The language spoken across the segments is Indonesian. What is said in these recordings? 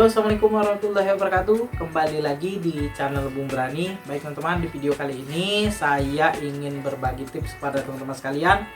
Halo, assalamualaikum warahmatullahi wabarakatuh. Kembali lagi di channel Bung Brani. Baik teman-teman, di video kali ini saya ingin berbagi tips kepada teman-teman sekalian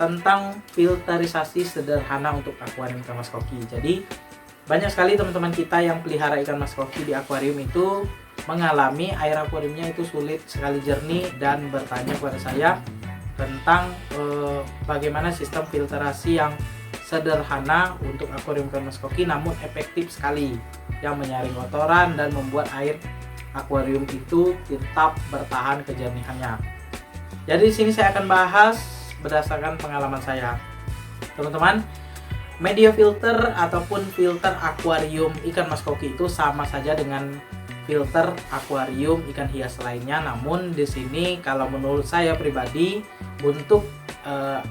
tentang filterisasi sederhana untuk akuarium ikan mas koki. Jadi banyak sekali teman-teman kita yang pelihara ikan mas koki di akuarium itu mengalami air akuariumnya itu sulit sekali jernih dan bertanya kepada saya tentang bagaimana sistem filterasi yang sederhana untuk akuarium ikan mas koki namun efektif sekali yang menyaring kotoran dan membuat air akuarium itu tetap bertahan kejernihannya. Jadi di sini saya akan bahas berdasarkan pengalaman saya. Teman-teman, media filter ataupun filter akuarium ikan mas koki itu sama saja dengan filter akuarium ikan hias lainnya. Namun di sini kalau menurut saya pribadi untuk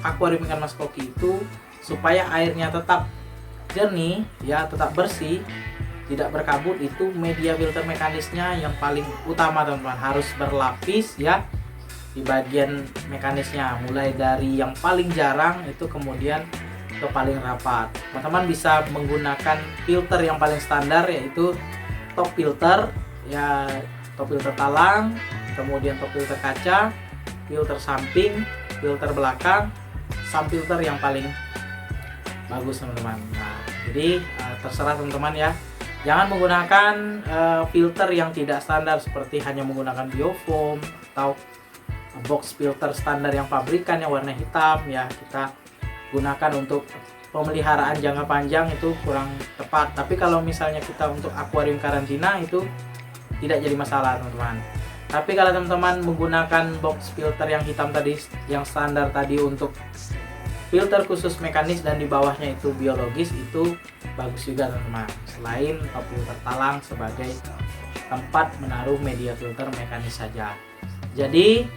akuarium ikan mas koki itu supaya airnya tetap jernih ya, tetap bersih, tidak berkabut, itu media filter mekanisnya yang paling utama teman-teman, harus berlapis ya di bagian mekanisnya, mulai dari yang paling jarang itu kemudian ke paling rapat. Teman-teman bisa menggunakan filter yang paling standar yaitu top filter ya, top filter talang, kemudian top filter kaca, filter samping, filter belakang, sump filter yang paling bagus teman-teman. Nah, jadi terserah teman-teman ya. Jangan menggunakan filter yang tidak standar seperti hanya menggunakan biofoam atau box filter standar yang pabrikan yang warna hitam ya. Kita gunakan untuk pemeliharaan jangka panjang itu kurang tepat. Tapi kalau misalnya kita untuk akuarium karantina itu tidak jadi masalah teman-teman. Tapi kalau teman-teman menggunakan box filter yang hitam tadi, yang standar tadi untuk filter khusus mekanis dan di bawahnya itu biologis, itu bagus juga teman-teman. Selain top filter talang sebagai tempat menaruh media filter mekanis saja. Jadi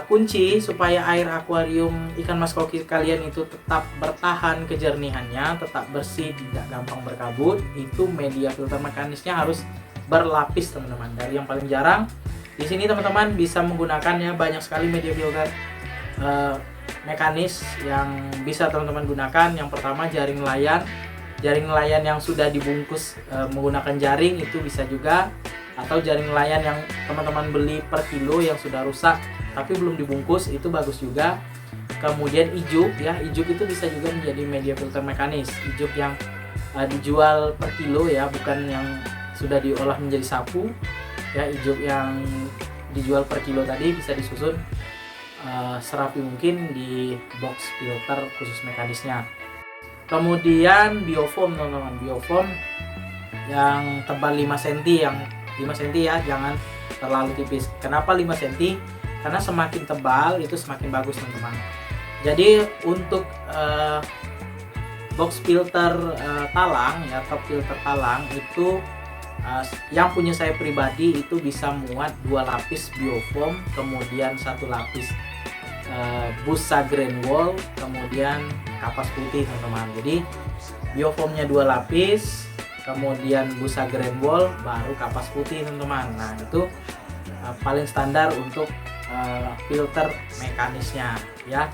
kunci supaya air akuarium ikan mas koki kalian itu tetap bertahan kejernihannya, tetap bersih, tidak gampang berkabut, itu media filter mekanisnya harus berlapis teman-teman. Dari yang paling jarang, di sini teman-teman bisa menggunakannya banyak sekali media filter mekanis yang bisa teman-teman gunakan. Yang pertama jaring nelayan yang sudah dibungkus menggunakan jaring itu bisa juga, atau jaring nelayan yang teman-teman beli per kilo yang sudah rusak tapi belum dibungkus, itu bagus juga. Kemudian ijuk ya, ijuk itu bisa juga menjadi media filter mekanis. Ijuk yang dijual per kilo ya, bukan yang sudah diolah menjadi sapu ya. Ijuk yang dijual per kilo tadi bisa disusun serapi mungkin di box filter khusus mekanisnya. Kemudian biofoam teman-teman, biofoam yang tebal 5 cm, yang 5 cm ya, jangan terlalu tipis. Kenapa 5 cm? Karena semakin tebal itu semakin bagus teman-teman. Jadi untuk box filter talang ya, top filter talang itu yang punya saya pribadi itu bisa muat 2 lapis biofoam, kemudian 1 lapis busa green wall, kemudian kapas putih teman-teman. Jadi biofoamnya 2 lapis, kemudian busa green wall, baru kapas putih teman-teman. Nah itu paling standar untuk filter mekanisnya ya.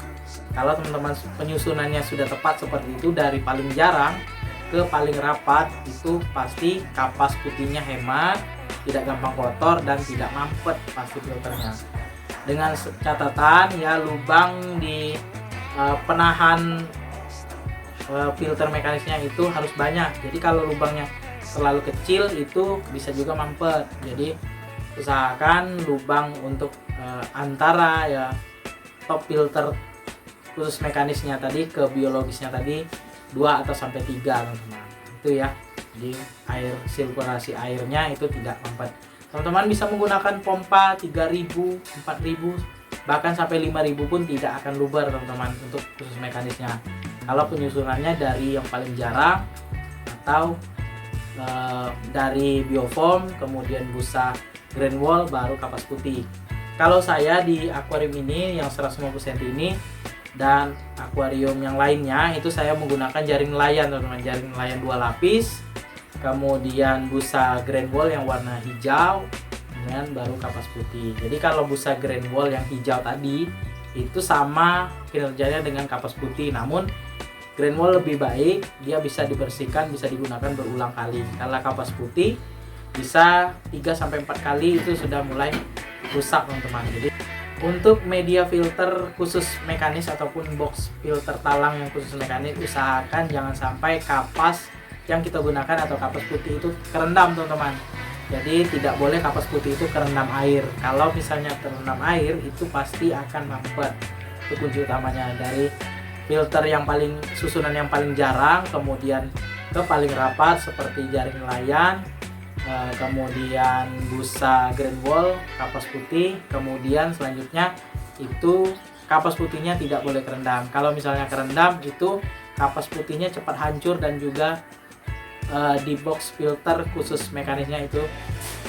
Kalau teman-teman penyusunannya sudah tepat seperti itu, dari paling jarang ke paling rapat, itu pasti kapas putihnya hemat, tidak gampang kotor dan tidak mampet pasti filternya. Dengan catatan ya, lubang di penahan filter mekanisnya itu harus banyak. Jadi kalau lubangnya terlalu kecil itu bisa juga mampet. Jadi usahakan lubang untuk antara ya top filter khusus mekanisnya tadi ke biologisnya tadi 2 atau sampai 3 teman-teman. Itu ya. Jadi air sirkulasi airnya itu tidak mampet. Teman-teman bisa menggunakan pompa 3000, 4000, bahkan sampai 5000 pun tidak akan luber teman-teman untuk khusus mekanisnya. Kalau penyusunannya dari yang paling jarang atau dari biofoam, kemudian busa green wall, baru kapas putih. Kalau saya di akuarium ini yang 150 cm ini dan akuarium yang lainnya itu saya menggunakan jaring nelayan teman-teman, jaring nelayan 2 lapis, kemudian busa green wall yang warna hijau, dan baru kapas putih. Jadi kalau busa green wall yang hijau tadi itu sama kinerjanya dengan kapas putih, namun Green wall lebih baik, dia bisa dibersihkan, bisa digunakan berulang kali. Kalau kapas putih bisa 3-4 kali itu sudah mulai rusak teman-teman. Jadi untuk media filter khusus mekanis ataupun box filter talang yang khusus mekanis, usahakan jangan sampai kapas yang kita gunakan atau kapas putih itu kerendam teman-teman. Jadi tidak boleh kapas putih itu kerendam air. Kalau misalnya terendam air itu pasti akan mampet. Itu kunci utamanya, dari filter yang paling susunan yang paling jarang kemudian ke paling rapat seperti jaring nelayan, kemudian busa green wall, kapas putih, kemudian selanjutnya itu kapas putihnya tidak boleh kerendam. Kalau misalnya kerendam itu kapas putihnya cepat hancur dan juga di box filter khusus mekanisnya itu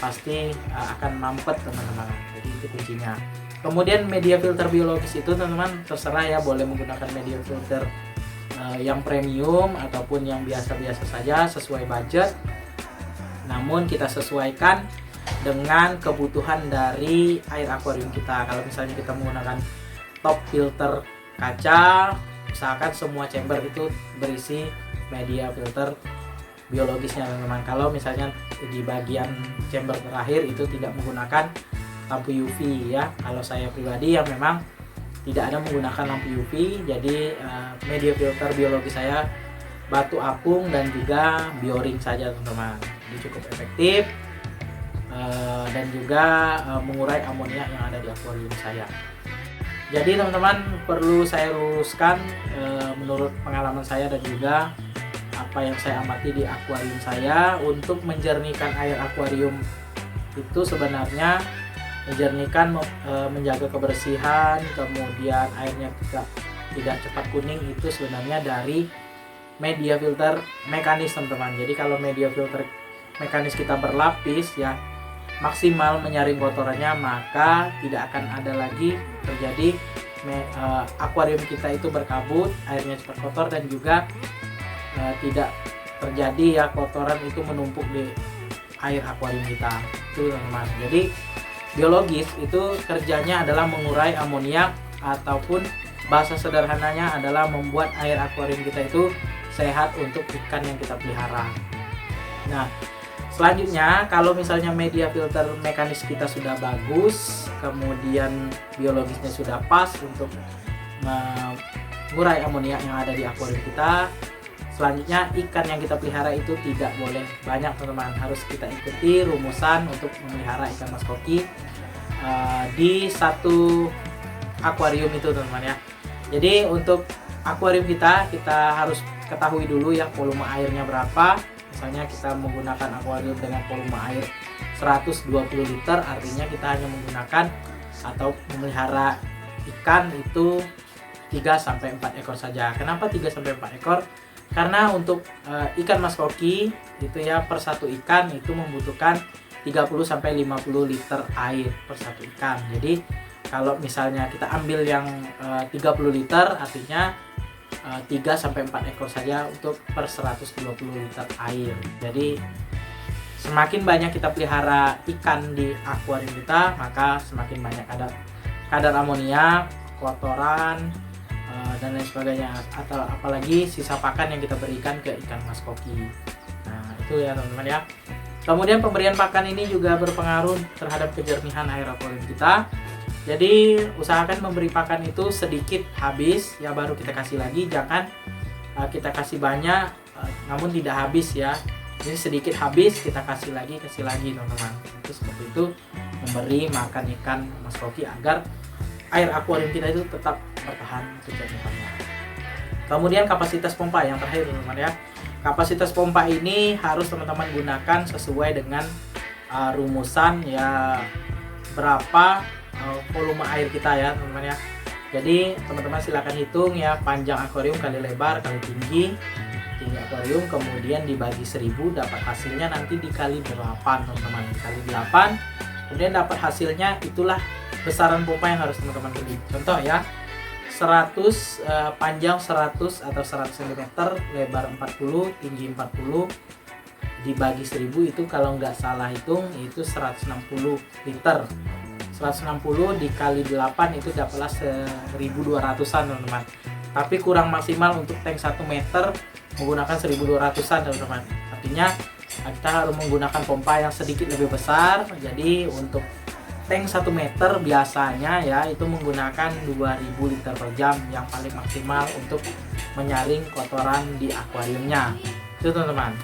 pasti akan mampet teman-teman. Jadi itu kuncinya. Kemudian media filter biologis itu teman-teman terserah ya, boleh menggunakan media filter yang premium ataupun yang biasa-biasa saja sesuai budget. Namun kita sesuaikan dengan kebutuhan dari air akuarium kita. Kalau misalnya kita menggunakan top filter kaca, usahakan semua chamber itu berisi media filter biologisnya teman-teman. Kalau misalnya di bagian chamber terakhir itu tidak menggunakan lampu UV ya. Kalau saya pribadi yang memang tidak ada menggunakan lampu UV, jadi media filter biologis saya batu apung dan juga bioring saja teman-teman. Ini cukup efektif dan juga mengurai amonia yang ada di akuarium saya. Jadi teman-teman, perlu saya luruskan menurut pengalaman saya dan juga apa yang saya amati di akuarium saya, untuk menjernihkan air akuarium itu sebenarnya menjernihkan, menjaga kebersihan, kemudian airnya tidak cepat kuning, itu sebenarnya dari media filter mekanis teman-teman. Jadi kalau media filter mekanis kita berlapis ya, maksimal menyaring kotorannya, maka tidak akan ada lagi terjadi akuarium kita itu berkabut, airnya cepat kotor, dan juga tidak terjadi ya kotoran itu menumpuk di air akuarium kita itu teman-teman. Jadi biologis itu kerjanya adalah mengurai amonia, ataupun bahasa sederhananya adalah membuat air akuarium kita itu sehat untuk ikan yang kita pelihara. Nah, selanjutnya kalau misalnya media filter mekanis kita sudah bagus, kemudian biologisnya sudah pas untuk mengurai amonia yang ada di akuarium kita, selanjutnya ikan yang kita pelihara itu tidak boleh banyak teman-teman. Harus kita ikuti rumusan untuk memelihara ikan mas koki di satu akuarium itu teman-teman ya. Jadi untuk akuarium kita harus ketahui dulu ya volume airnya berapa. Misalnya kita menggunakan akuarium dengan volume air 120 liter, artinya kita hanya menggunakan atau memelihara ikan itu 3-4 ekor saja. Kenapa 3-4 ekor? Karena untuk ikan mas koki itu ya, per satu ikan itu membutuhkan 30-50 liter air per satu ikan. Jadi kalau misalnya kita ambil yang 30 liter, artinya 3-4 ekor saja untuk per 120 liter air. Jadi semakin banyak kita pelihara ikan di akuarium kita, maka semakin banyak kadar amonia, kotoran, dan lain sebagainya, atau apalagi sisa pakan yang kita berikan ke ikan mas koki. Nah itu ya teman-teman ya. Kemudian pemberian pakan ini juga berpengaruh terhadap kejernihan air akuarium kita. Jadi usahakan memberi pakan itu sedikit habis ya, baru kita kasih lagi. Jangan kita kasih banyak namun tidak habis ya. Jadi sedikit habis kita kasih lagi teman-teman. Itu seperti itu, memberi makan ikan mas koki agar air akuarium kita itu tetap bertahan kejernihannya. Kemudian kapasitas pompa yang terakhir teman-teman ya. Kapasitas pompa ini harus teman-teman gunakan sesuai dengan rumusan ya, berapa volume air kita ya teman-teman ya. Jadi teman-teman silakan hitung ya, panjang akuarium kali lebar kali tinggi akuarium, kemudian dibagi 1000, dapat hasilnya nanti dikali 8 teman-teman, dikali 8, kemudian dapat hasilnya, itulah besaran pompa yang harus teman-teman beli. Contoh ya, 100 panjang 100 atau 100 cm, lebar 40, tinggi 40, dibagi 1000 itu kalau nggak salah hitung itu 160 liter. 160 dikali 8 itu dapatlah 1200-an teman-teman. tapi kurang maksimal untuk tank 1 meter menggunakan 1200-an teman-teman. Artinya kita harus menggunakan pompa yang sedikit lebih besar. Jadi untuk tank 1 meter biasanya ya itu menggunakan 2000 liter per jam yang paling maksimal untuk menyaring kotoran di akuariumnya. Itu teman-teman.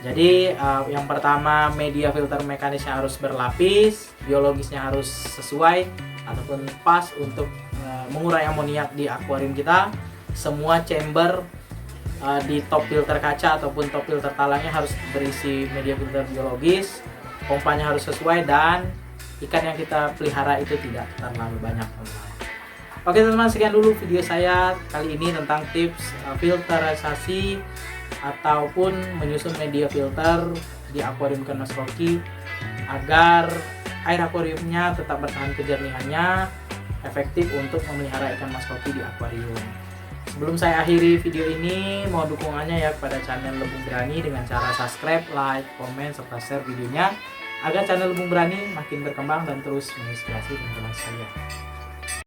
Jadi yang pertama, media filter mekanisnya harus berlapis, biologisnya harus sesuai ataupun pas untuk mengurai amoniak di akuarium kita. Semua chamber di top filter kaca ataupun top filter talangnya harus berisi media filter biologis, pompanya harus sesuai, dan ikan yang kita pelihara itu tidak terlalu banyak, teman-teman. Oke teman-teman, sekian dulu video saya kali ini tentang tips filterisasi ataupun menyusun media filter di akuarium ikan mas koki agar air akuariumnya tetap bertahan kejernihannya, efektif untuk memelihara ikan mas koki di akuarium. Sebelum saya akhiri video ini, mohon dukungannya ya kepada channel Lebung Berani dengan cara subscribe, like, komen, serta share videonya agar channel Lebung Berani makin berkembang dan terus menginspirasi teman-teman sekalian.